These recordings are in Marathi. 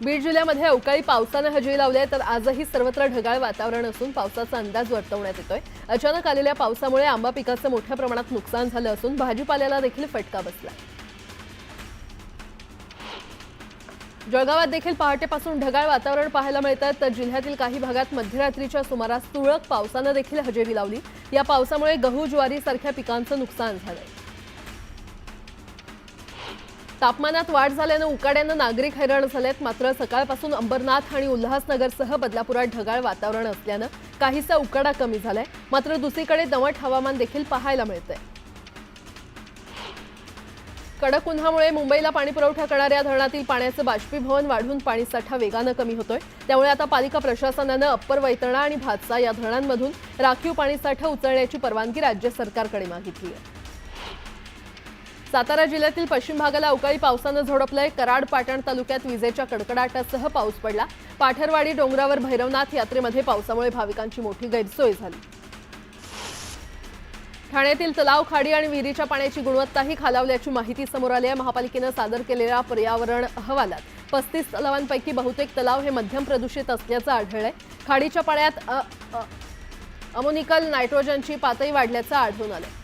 बीड जिल्ह्यामध्ये अवकाळी पावसाने हजेरी लावली आहे, तर आजही सर्वत्र ढगाळ वातावरण असून पावसाचा अंदाज वर्तवण्यात येतोय। अचानक आलेल्या पावसामुळे आंबा पिकाचं मोठ्या प्रमाणात नुकसान झालं असून भाजीपाल्याला देखील फटका बसला। जळगावात देखील पहाटेपासून ढगाळ वातावरण पाहायला मिळतं, तर जिल्ह्यातील काही भागात मध्यरात्रीच्या सुमारास तुरळक पावसाने देखील हजेरी लावली। या पावसामुळे गहू ज्वारी सारख्या पिकांचं नुकसान झालंय। तापमानात वाढ झाल्याने उकाड्यानं नागरिक हैराण झालेत। मात्र सकाळपासून अंबरनाथ आणि उल्हासनगरसह बदलापुरात ढगाळ वातावरण असल्यानं काहीसा उकाडा कमी झालाय। मात्र दुसरीकडे दमट हवामान देखील पाहायला मिळतंय। कडक उन्हामुळे मुंबईला पाणी पुरवठा करणाऱ्या धरणातील पाण्याचं बाष्पीभवन वाढून पाणीसाठा वेगानं कमी होतोय। त्यामुळे आता पालिका प्रशासनानं अप्पर वैतरणा आणि भातसा या धरणांमधून राखीव पाणीसाठा उचलण्याची परवानगी राज्य सरकारकडे मागितली आहे। सातारा जिल्ह्यातील पश्चिम भागाला अवकाळी पावसानं झोडपलंय। कराड पाटण तालुक्यात विजेच्या कडकडाटासह पाऊस पडला। पाठरवाडी डोंगरावर भैरवनाथ यात्रेमध्ये पावसामुळे भाविकांची मोठी गैरसोय झाली। ठाण्यातील तलाव खाडी आणि विहिरीच्या पाण्याची गुणवत्ताही खालावल्याची माहिती समोर आली आहे। महापालिकेनं सादर केलेल्या पर्यावरण अहवालात 35 तलावांपैकी बहुतेक तलाव हे मध्यम प्रदूषित असल्याचं आढळलंय। खाडीच्या पाण्यात अमोनिकल नायट्रोजनची पातळी वाढल्याचं आढळून आलंय।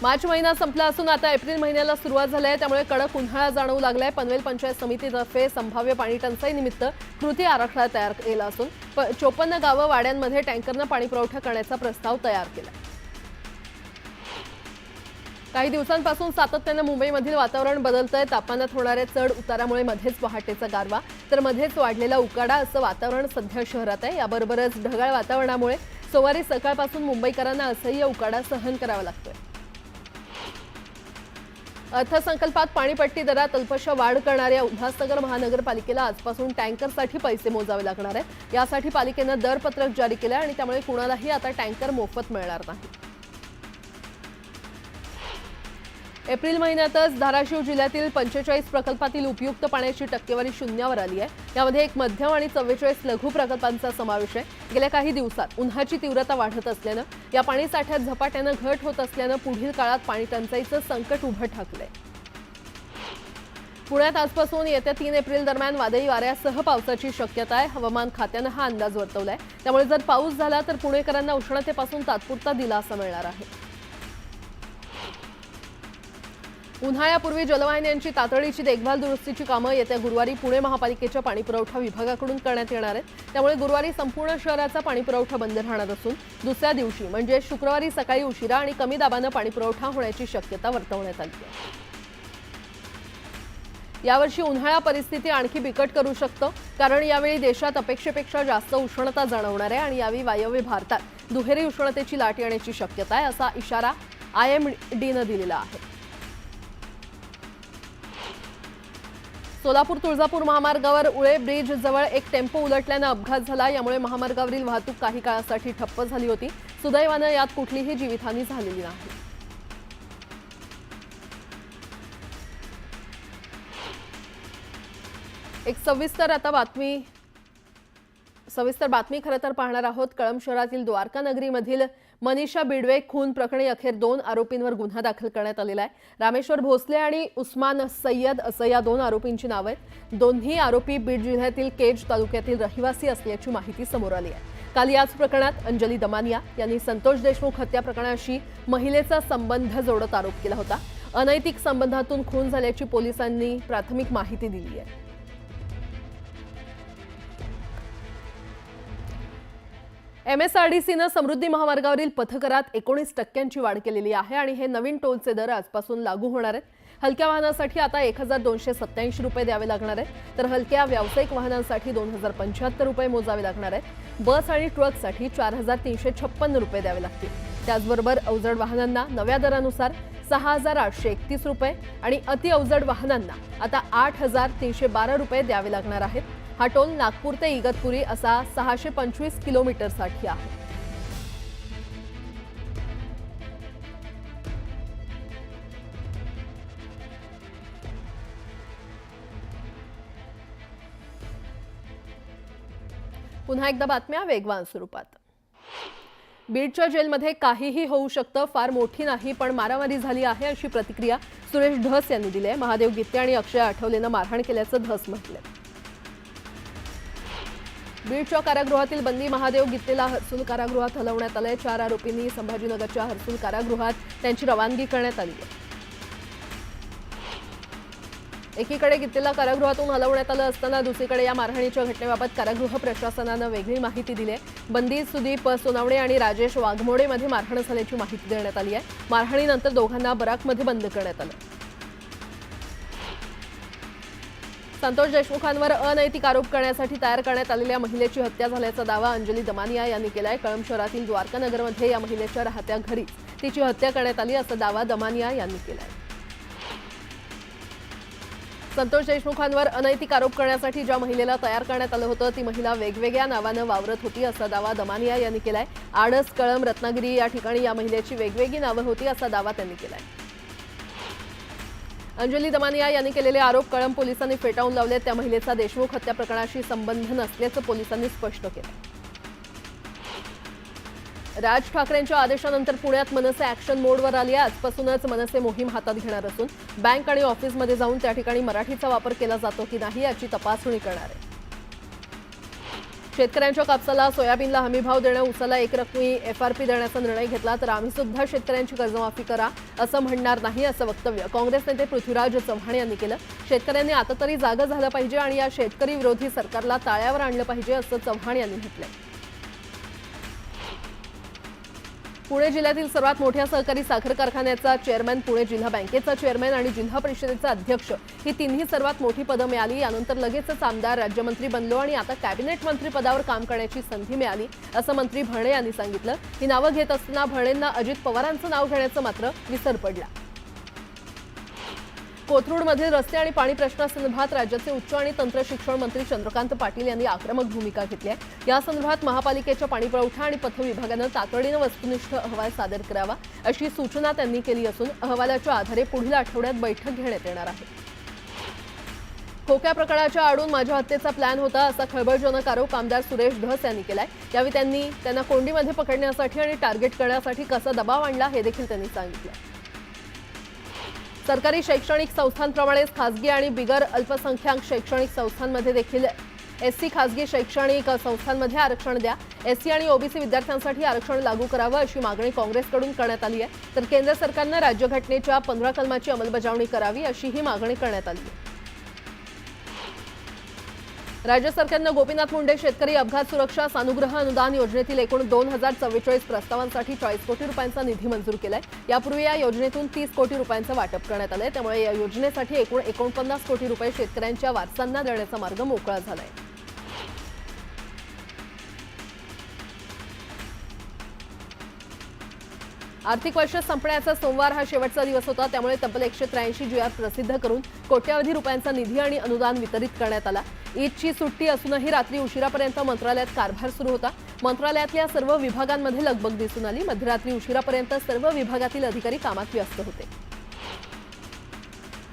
मार्च महिना संपला असून आता एप्रिल महिन्याला सुरुवात झाली आहे, त्यामुळे कडक उन्हाळा जाणवू लागलाय। पनवेल पंचायत समितीतर्फे संभाव्य पाणी टंचाई निमित्त कृती आराखडा तयार केला असून 54 गावं वाड्यांमध्ये टँकरनं पाणी पुरवठा करण्याचा प्रस्ताव तयार केला। काही दिवसांपासून सातत्यानं मुंबईमधील वातावरण बदलतंय। तापमानात होणाऱ्या चढ उतारामुळे मध्येच पहाटेचा गारवा तर मध्येच वाढलेला उकाडा असं वातावरण सध्या शहरात आहे। याबरोबरच ढगाळ वातावरणामुळे सोमवारी सकाळपासून मुंबईकरांना असह्य उकाडा सहन करावा लागतोय। अर्थसंकल्पात पाणीपट्टी दरात अल्पशा वाढ करणाऱ्या उल्हासनगर महानगरपालिकेला आजपासून टँकरसाठी पैसे मोजावे लागणार आहेत। यासाठी पालिकेनं दरपत्रक जारी केलं आणि त्यामुळे कुणालाही आता टँकर मोफत मिळणार नाही। एप्रिल महिन्यातच धाराशिव जिल्ह्यातील 45 प्रकल्पातील उपयुक्त पाण्याची टक्केवारी शून्यावर आली आहे। यामध्ये एक मध्यम आणि 44 लघु प्रकल्पांचा समावेश आहे। गेल्या काही दिवसात उन्हाची तीव्रता वाढत असल्यानं या पाणीसाठ्यात झपाट्यानं घट होत असल्यानं पुढील काळात पाणी टंचाईचं संकट उभं ठाकलंय। पुण्यात आजपासून येत्या 3 एप्रिल दरम्यान वादळी वाऱ्यासह पावसाची शक्यता आहे। हवामान खात्यानं हा अंदाज वर्तवलाय। त्यामुळे जर पाऊस झाला तर पुणेकरांना उष्णतेपासून तात्पुरता दिलासा मिळणार आहे। उन्हाळ्यापूर्वी जलवाहिन्यांची तातडीची देखभाल दुरुस्तीची कामं येत्या गुरुवारी पुणे महापालिकेच्या पाणीपुरवठा विभागाकडून करण्यात येणार आहेत। त्यामुळे गुरुवारी संपूर्ण शहराचा पाणीपुरवठा बंद राहणार असून दुसऱ्या दिवशी म्हणजे शुक्रवारी सकाळी उशिरा आणि कमी दाबानं पाणीपुरवठा होण्याची शक्यता वर्तवण्यात आली आहे। यावर्षी उन्हाळा परिस्थिती आणखी बिकट करू शकतं, कारण यावेळी देशात अपेक्षेपेक्षा जास्त उष्णता जाणवणार आहे आणि यावेळी वायव्य भारतात दुहेरी उष्णतेची लाट येण्याची शक्यता आहे, असा इशारा IMDनं दिलेला आहे। सोलापूर तुळजापूर महामार्गावर उळे ब्रिज जवळ एक टेम्पो उलटल्यानं अपघात झाला। यामुळे महामार्गावरील वाहतूक काही काळासाठी ठप्प झाली होती। सुदैवानं यात कुठलीही जीवितहानी झालेली नाही। एक सविस्तर बातमी खरं तर पाहणार आहोत। कळंब शहरातील द्वारका नगरीमधील मनीषा बिडवे खून प्रकरणी अखेर 2 आरोपींवर गुन्हा दाखल करण्यात आलेला आहे। रामेश्वर भोसले आणि उस्मान सय्यद असं या 2 आरोपींची नावं आहेत। दोन्ही आरोपी बीड जिल्ह्यातील केज तालुक्यातील रहिवासी असल्याची माहिती समोर आली आहे। काल याच प्रकरणात अंजली दमानिया यांनी संतोष देशमुख हत्या प्रकरणाशी महिलेचा संबंध जोडत आरोप केला होता। अनैतिक संबंधातून खून झाल्याची पोलिसांनी प्राथमिक माहिती दिली आहे। MSRDCनं समृद्धी महामार्गावरील पथकरात 19% वाढ केलेली आहे आणि हे नवीन टोलचे दर आजपासून लागू होणार आहेत। हलक्या वाहनासाठी आता 1287 रुपये द्यावे लागणार आहेत, तर हलक्या व्यावसायिक वाहनांसाठी 2075 रुपये मोजावे लागणार आहेत। बस आणि ट्रकसाठी 4356 रुपये द्यावे लागतील। त्याचबरोबर अवजड वाहनांना नव्या दरानुसार 6831 रुपये आणि अति अवजड वाहनांना आता 8312 रुपये द्यावे लागणार आहेत। हा टोल नागपूर ते इगतपुरी असा 625 किलोमीटरसाठी आहे। पुन्हा एकदा बातम्या वेगवान स्वरूपात। बीडच्या जेलमध्ये काहीही होऊ शकतं, फार मोठी नाही पण मारामारी झाली आहे अशी प्रतिक्रिया सुरेश धस यांनी दिली आहे। महादेव गित्ते आणि अक्षय आठवलेनं मारहाण केल्याचं धस म्हटलंय। बीडच्या कारागृहातील बंदी महादेव गित्तेला हर्सुल कारागृहात हलवण्यात आलंय। 4 आरोपींनी संभाजीनगरच्या हर्सुल कारागृहात त्यांची रवानगी करण्यात आली आहे। एकीकडे गित्तेला कारागृहातून हलवण्यात आलं असताना दुसरीकडे या मारहाणीच्या घटनेबाबत कारागृह प्रशासनानं वेगळी माहिती दिली आहे। बंदी सुदीप सोनावणे आणि राजेश वाघमोडेमध्ये मारहाण झाल्याची माहिती देण्यात आली आहे। मारहाणीनंतर दोघांना बराकमध्ये बंद करण्यात आलं। संतोष देशमुखांवर अनैतिक आरोप करण्यासाठी तयार करण्यात आलेल्या महिलेची हत्या झाल्याचा दावा अंजली दमानिया यांनी केलाय। कळंब शहरातील द्वारकानगरमध्ये या महिलेच्या राहत्या घरीच तिची हत्या करण्यात आली असा दावा दमानिया यांनी केलाय। संतोष देशमुखांवर अनैतिक आरोप करण्यासाठी ज्या महिलेला तयार करण्यात आलं होतं ती महिला वेगवेगळ्या नावानं वावरत होती असा दावा दमानिया यांनी केलाय। आडस, कळंब, रत्नागिरी या ठिकाणी या महिलेची वेगवेगळी नावं होती असा दावा त्यांनी केलाय। अंजली दमानिया यांनी केलेले आरोप कळंब पोलिसांनी फेटाळून लावले। त्या महिलेचा देशमुख हत्या प्रकरणाशी संबंध नसल्याचं पोलिसांनी स्पष्ट केलं। राज ठाकरेंच्या आदेशानंतर पुण्यात मनसे ॲक्शन मोडवर आली आहे। आजपासूनच मनसे मोहीम हातात घेणार असून बँक आणि ऑफिसमध्ये जाऊन त्या ठिकाणी मराठीचा वापर केला जातो की नाही याची तपासणी करणार आहे। शेतकऱ्यांच्या कापसाला, सोयाबीनला हमीभाव देणं, ऊसाला एकरकमी FRP देण्याचा निर्णय घेतला तर आम्ही सुद्धा शेतकऱ्यांची कर्जमाफी करा असं म्हणणार नाही असं वक्तव्य काँग्रेस नेते पृथ्वीराज चव्हाण यांनी केलं। शेतकऱ्यांनी आता तरी जागं झालं पाहिजे आणि या शेतकरी विरोधी सरकारला ताळ्यावर आणलं पाहिजे असं चव्हाण यांनी म्हटलंय। पुणे जिल्ह्यातील सर्वात मोठ्या सहकारी साखर कारखान्याचा चेअरमॅन, पुणे जिल्हा बँकेचा चेअरमॅन आणि जिल्हा परिषदेचा अध्यक्ष ही तिन्ही सर्वात मोठी पदं मिळाली। यानंतर लगेचच आमदार, राज्यमंत्री बनलो आणि आता कॅबिनेट मंत्री पदावर काम करण्याची संधी मिळाली असं मंत्री भरणे यांनी सांगितलं। ही नावं घेत असताना भरणेंना अजित पवारांचं नाव घेण्याचं मात्र विसर पडला। कोथरूडमधील रस्ते आणि पाणी प्रश्नासंदर्भात राज्याचे उच्च आणि तंत्र शिक्षण मंत्री चंद्रकांत पाटील यांनी आक्रमक भूमिका घेतली आहे। या संदर्भात महापालिकेच्या पाणीपुरवठा आणि पथ विभागानं तातडीनं वस्तुनिष्ठ अहवाल सादर करावा अशी सूचना त्यांनी केली असून अहवालाच्या आधारे पुढील आठवड्यात बैठक घेण्यात येणार आहे। खोक्या प्रकरणाच्या आडून माझ्या हत्येचा प्लॅन होता असा खळबळजनक आरोप आमदार सुरेश धस यांनी केलाय। यावेळी त्यांना कोंडीमध्ये पकडण्यासाठी आणि टार्गेट करण्यासाठी कसा दबाव आणला हे देखील त्यांनी सांगितलं। सरकारी शैक्षणिक संस्थांप्रमाणेच खासगी आणि बिगर अल्पसंख्याक शैक्षणिक संस्थांमध्ये देखील SC खासगी शैक्षणिक संस्थांमध्ये आरक्षण द्या। SC आणि OBC विद्यार्थ्यांसाठी आरक्षण लागू करावं अशी मागणी काँग्रेसकडून करण्यात आली आहे। तर केंद्र सरकारनं राज्यघटनेच्या 15 कलमाची अंमलबजावणी करावी अशी ही मागणी करण्यात आली आहे। राज्य सरकारनं गोपीनाथ मुंडे शेतकरी अपघात सुरक्षा सानुग्रह अनुदान योजनेतील एकूण 2044 प्रस्तावांसाठी 40 कोटी रुपयांचा निधी मंजूर केलाय। यापूर्वी या योजनेतून 30 कोटी रुपयांचं वाटप करण्यात आलंय। त्यामुळे या योजनेसाठी एकूण 49 कोटी रुपये शेतकऱ्यांच्या वारसांना देण्याचा मार्ग मोकळा झालाय। आर्थिक वर्ष संपण्याचा सोमवार हा शेवटचा दिवस होता। त्यामुळे तब्बल 183 GR प्रसिद्ध करून कोट्यावधी रुपयांचा निधी आणि अनुदान वितरित करण्यात आला। ईदची सुट्टी असूनही रात्री उशिरापर्यंत मंत्रालयात कारभार सुरू होता। मंत्रालयातल्या सर्व विभागांमध्ये लगबग दिसून आली। मध्यरात्री उशिरापर्यंत सर्व विभागातील अधिकारी कामात व्यस्त होते।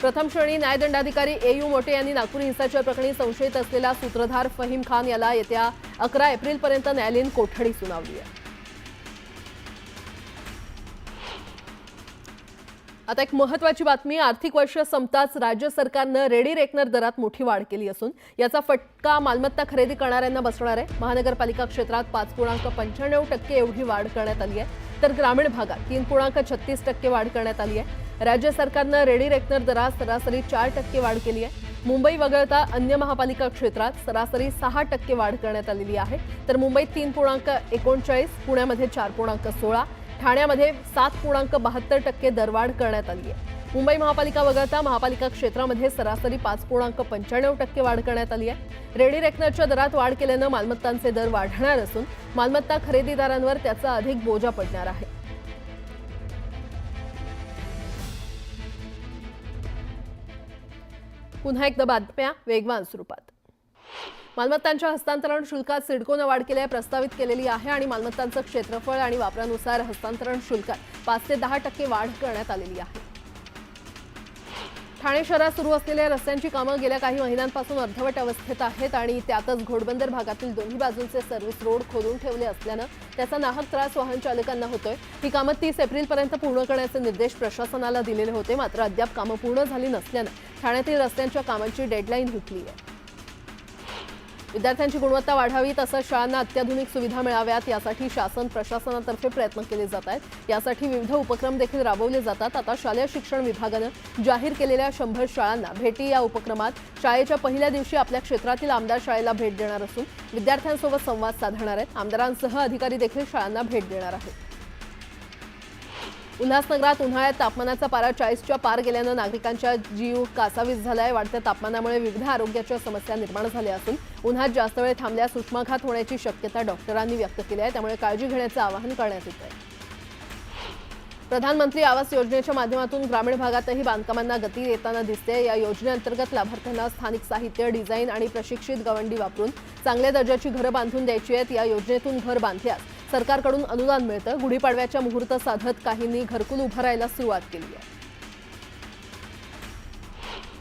प्रथम श्रेणी न्यायदंडाधिकारी AU मोटे यांनी नागपूर हिंसाचार प्रकरणी संशयित असलेला सूत्रधार फहीम खान याला येत्या 11 एप्रिलपर्यंत न्यायालयीन कोठडी सुनावली आहे। आता एक महत्त्वाची बातमी, आर्थिक वर्ष संपताच राज्य सरकारनं रेडी रेकनर दरात मोठी वाढ केली असून याचा फटका मालमत्ता खरेदी करणाऱ्यांना बसणार आहे। महानगरपालिका क्षेत्रात 5.95% एवढी वाढ करण्यात आली आहे, तर ग्रामीण भागात 3.36% वाढ करण्यात आली आहे। राज्य सरकारनं रेडी रेकनर दरात सरासरी 4% वाढ केली आहे। मुंबई वगळता अन्य महापालिका क्षेत्रात सरासरी 6% वाढ करण्यात आलेली आहे, तर मुंबईत 3.39%, पुण्यामध्ये 4.16%, ठाण्यामध्ये 7.72% दरवाढ करण्यात आली आहे। मुंबई महापालिका वगळता महापालिका क्षेत्रामध्ये सरासरी 5.95% वाढ करण्यात आली आहे। रेडी रेकनरच्या दरात वाढ केल्यानं मालमत्तांचे दर वाढणार असून मालमत्ता खरेदीदारांवर त्याचा अधिक बोजा पडणार आहे। पुन्हा एकदा बातम्या वेगवान स्वरूपात। मालमत्तांच्या हस्तांतरण शुल्कात सिडकोनं वाढ केली प्रस्तावित केलेली आहे आणि मालमत्तांचं क्षेत्रफळ आणि वापरानुसार हस्तांतरण शुल्कात 5 ते 10% वाढ करण्यात आलेली आहे। ठाणे शहरात सुरू असलेल्या रस्त्यांची कामं गेल्या काही महिन्यांपासून अर्धवट अवस्थेत आहेत आणि त्यातच घोडबंदर भागातील दोन्ही बाजूंचे सर्व्हिस रोड खोदून ठेवले असल्यानं त्याचा नाहक त्रास वाहन चालकांना होतोय। ही कामं 30 एप्रिलपर्यंत पूर्ण करण्याचे निर्देश प्रशासनाला दिलेले होते, मात्र अद्याप कामं पूर्ण झाली नसल्यानं ठाण्यातील रस्त्यांच्या कामांची डेडलाईन हुकली आहे। विद्यार्थ्यांची गुणवत्ता वाढावी तसंच शाळांना अत्याधुनिक सुविधा मिळाव्यात यासाठी शासन प्रशासनातर्फे प्रयत्न केले जात आहेत। यासाठी विविध उपक्रम देखील राबवले जातात। आता शालेय शिक्षण विभागानं जाहीर केलेल्या 100 शाळांना भेटी या उपक्रमात शाळेच्या पहिल्या दिवशी आपल्या क्षेत्रातील आमदार शाळेला भेट देणार असून विद्यार्थ्यांसोबत संवाद साधणार आहेत। आमदारांसह अधिकारी देखील शाळांना भेट देणार आहेत। उल्हासनगरात उन्हाळ्यात तापमानाचा पारा 40च्या पार गेल्यानं नागरिकांच्या जीव कासावीस झालाय। वाढत्या तापमानामुळे विविध आरोग्याच्या समस्या निर्माण झाल्या असून उन्हात जास्त वेळ थांबल्यास उष्माघात होण्याची शक्यता डॉक्टरांनी व्यक्त केली आहे, त्यामुळे काळजी घेण्याचं आवाहन करण्यात येत आहे। प्रधानमंत्री आवास योजनेच्या माध्यमातून ग्रामीण भागातही बांधकामांना गती येताना दिसते। या योजनेअंतर्गत लाभार्थ्यांना स्थानिक साहित्य, डिझाईन आणि प्रशिक्षित गवंडी वापरून चांगल्या दर्जाची घरं बांधून द्यायची आहेत। या योजनेतून घर बांधल्यास सरकारकडून अनुदान मिळतं। गुढीपाडव्याच्या मुहूर्त साधत काहींनी घरकुल उभारायला सुरुवात केली आहे।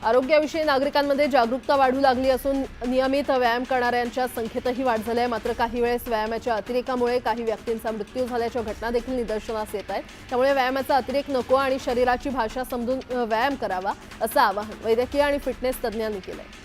आरोग्याविषयी नागरिकांमध्ये जागरूकता वाढू लागली असून नियमित व्यायाम करणाऱ्यांच्या संख्येतही वाढ झाली आहे। मात्र काही वेळेस व्यायामाच्या अतिरेकामुळे काही व्यक्तींचा मृत्यू झाल्याच्या घटना देखील निदर्शनास येत आहेत। त्यामुळे व्यायामाचा अतिरेक नको आणि शरीराची भाषा समजून व्यायाम करावा असं आवाहन वैद्यकीय आणि फिटनेस तज्ज्ञांनी केलं आहे।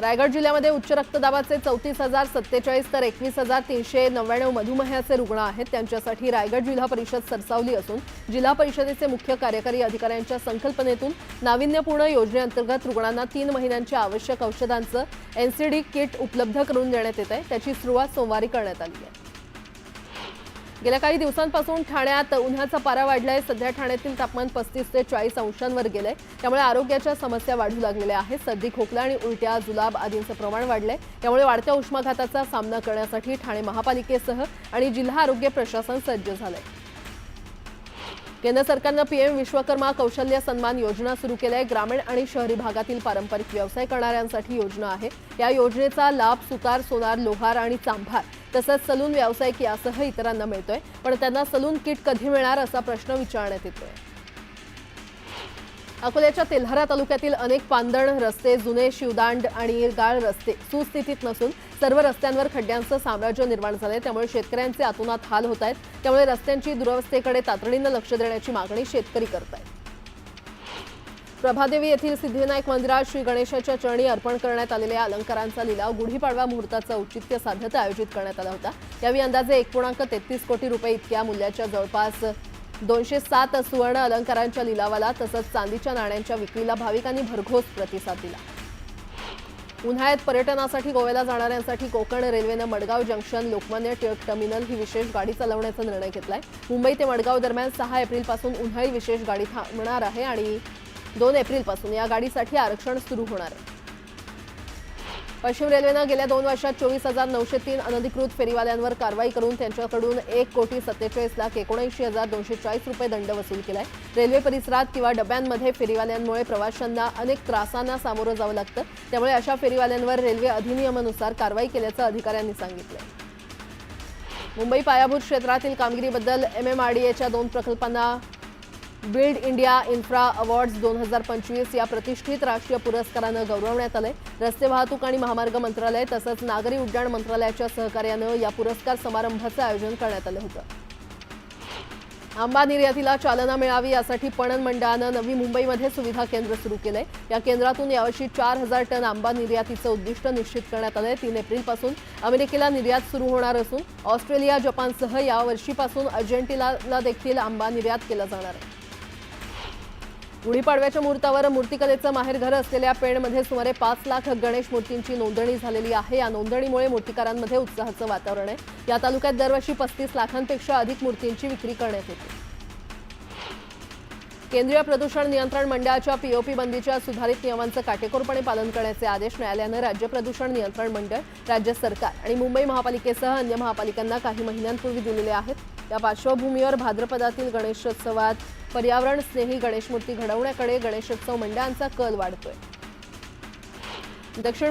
रायगड जिल्ह्यामध्ये उच्च रक्तदाबाचे 34,047 तर 21,399 मधुमेहाचे रुग्ण आहेत। त्यांच्यासाठी रायगड जिल्हा परिषद सरसावली असून जिल्हा परिषदेचे मुख्य कार्यकारी अधिकाऱ्यांच्या संकल्पनेतून नाविन्यपूर्ण योजनेअंतर्गत रुग्णांना 3 महिन्यांच्या आवश्यक औषधांचं एनसीडी किट उपलब्ध करून देण्यात येत आहे। त्याची सुरुवात सोमवारी करण्यात आली आहे। गेल्या काही दिवसांपासून ठाण्यात उन्हाचा पारा वाढलाय। सध्या ठाण्यातील तापमान 35 ते 40 अंशांवर गेलंय, त्यामुळे आरोग्याच्या समस्या वाढू लागलेल्या आहेत। सर्दी, खोकला आणि उलट्या, जुलाब आदींचं प्रमाण वाढलंय। त्यामुळे वाढत्या उष्माघाताचा सामना करण्यासाठी ठाणे महापालिकेसह आणि जिल्हा आरोग्य प्रशासन सज्ज झालंय। केंद्र सरकारनं पीएम विश्वकर्मा कौशल्य सन्मान योजना सुरू केली आहे। ग्रामीण आणि शहरी भागातील पारंपरिक व्यवसाय करणाऱ्यांसाठी योजना आहे। या योजनेचा लाभ सुतार, सोनार, लोहार आणि चांभार तसंच सलून व्यावसायिक यासह इतरांना मिळतोय, पण त्यांना सलून किट कधी मिळणार असा प्रश्न विचारण्यात येतोय। अकोल्याच्या तेल्हारा तालुक्यातील अनेक पांदण रस्ते, जुने शिवदांड आणि गाळ रस्ते सुस्थितीत नसून सर्व रस्त्यांवर खड्ड्यांचं साम्राज्य निर्माण झालंय। त्यामुळे शेतकऱ्यांचे अतोनात हाल होत आहेत। त्यामुळे रस्त्यांची दुरवस्थेकडे तातडीनं लक्ष देण्याची मागणी शेतकरी करत आहेत। प्रभादेवी येथील सिद्धिविनायक मंदिरात श्री गणेशाच्या चरणी अर्पण करण्यात आलेल्या अलंकारांचा लिलाव गुढीपाडवा मुहूर्ताचं औचित्य साधत आयोजित करण्यात आला होता। यावेळी अंदाजे 1.33 कोटी रुपये इतक्या मूल्याच्या जवळपास 207 सुवर्ण अलंकारांच्या लिलावाला तसंच चांदीच्या नाण्यांच्या विक्रीला भाविकांनी भरघोस प्रतिसाद दिला। उन्हाळ्यात पर्यटनासाठी गोव्याला जाणाऱ्यांसाठी कोकण रेल्वेनं मडगाव जंक्शन लोकमान्य टिळक टर्मिनल ही विशेष गाडी चालवण्याचा निर्णय घेतलाय। मुंबई ते मडगाव दरम्यान 6 एप्रिलपासून उन्हाळी विशेष गाडी थांबणार आहे आणि 2 एप्रिलपासून या गाडीसाठी आरक्षण सुरू होणार आहे। पश्चिम रेल्वेनं गेल्या 2 वर्षात 24,903 अनधिकृत फेरीवाल्यांवर कारवाई करून त्यांच्याकडून 1,47,79,240 रुपये दंड वसूल केलाय। रेल्वे परिसरात किंवा डब्यांमध्ये फेरीवाल्यांमुळे प्रवाशांना अनेक त्रासांना सामोरं जावं लागतं, त्यामुळे अशा फेरीवाल्यांवर रेल्वे अधिनियमानुसार कारवाई केल्याचं अधिकाऱ्यांनी सांगितलंय। मुंबई पायाभूत क्षेत्रातील कामगिरीबद्दल MMRDAच्या 2 प्रकल्पांना बिल्ड इंडिया इन्फ्रा अवॉर्ड्स 2025 या प्रतिष्ठित राष्ट्रीय पुरस्कारानं गौरवण्यात आलंय। रस्ते वाहतूक आणि महामार्ग मंत्रालय तसंच नागरी उड्डाण मंत्रालयाच्या सहकार्यानं या पुरस्कार समारंभाचं आयोजन करण्यात आलं होतं। आंबा निर्यातीला चालना मिळावी यासाठी पणन मंडळानं नवी मुंबईमध्ये सुविधा केंद्र सुरू केलंय। या केंद्रातून यावर्षी 4,000 टन आंबा निर्यातीचं उद्दिष्ट निश्चित करण्यात आलंय। 3 एप्रिलपासून अमेरिकेला निर्यात सुरू होणार असून ऑस्ट्रेलिया, जपानसह यावर्षीपासून अर्जेंटिनाला देखील आंबा निर्यात केला जाणार आहे। गुढीपाडव्याच्या मुहूर्तावर मूर्तिकलेचं माहेरघर असलेल्या पेणमध्ये सुमारे 5 लाख गणेश मूर्तींची नोंदणी झालेली आहे। या नोंदणीमुळे मूर्तिकारांमध्ये उत्साहाचं वातावरण आहे। या तालुक्यात दरवर्षी 35 लाखांपेक्षा अधिक मूर्तींची विक्री करण्यात येते। केंद्रीय प्रदूषण नियंत्रण मंडळाच्या पीओपी बंदीच्या सुधारित नियमांचं काटेकोरपणे पालन करण्याचे आदेश न्यायालयानं राज्य प्रदूषण नियंत्रण मंडळ, राज्य सरकार आणि मुंबई महापालिकेसह अन्य महापालिकांना काही महिन्यांपूर्वी दिलेले आहेत। या पार्श्वभूमीवर भाद्रपदातील गणेशोत्सवात पर्यावरण स्नेही गणेश मूर्ती घडवण्याकडे गणेशोत्सव मंडळांचा कल वाढतोय। दक्षिण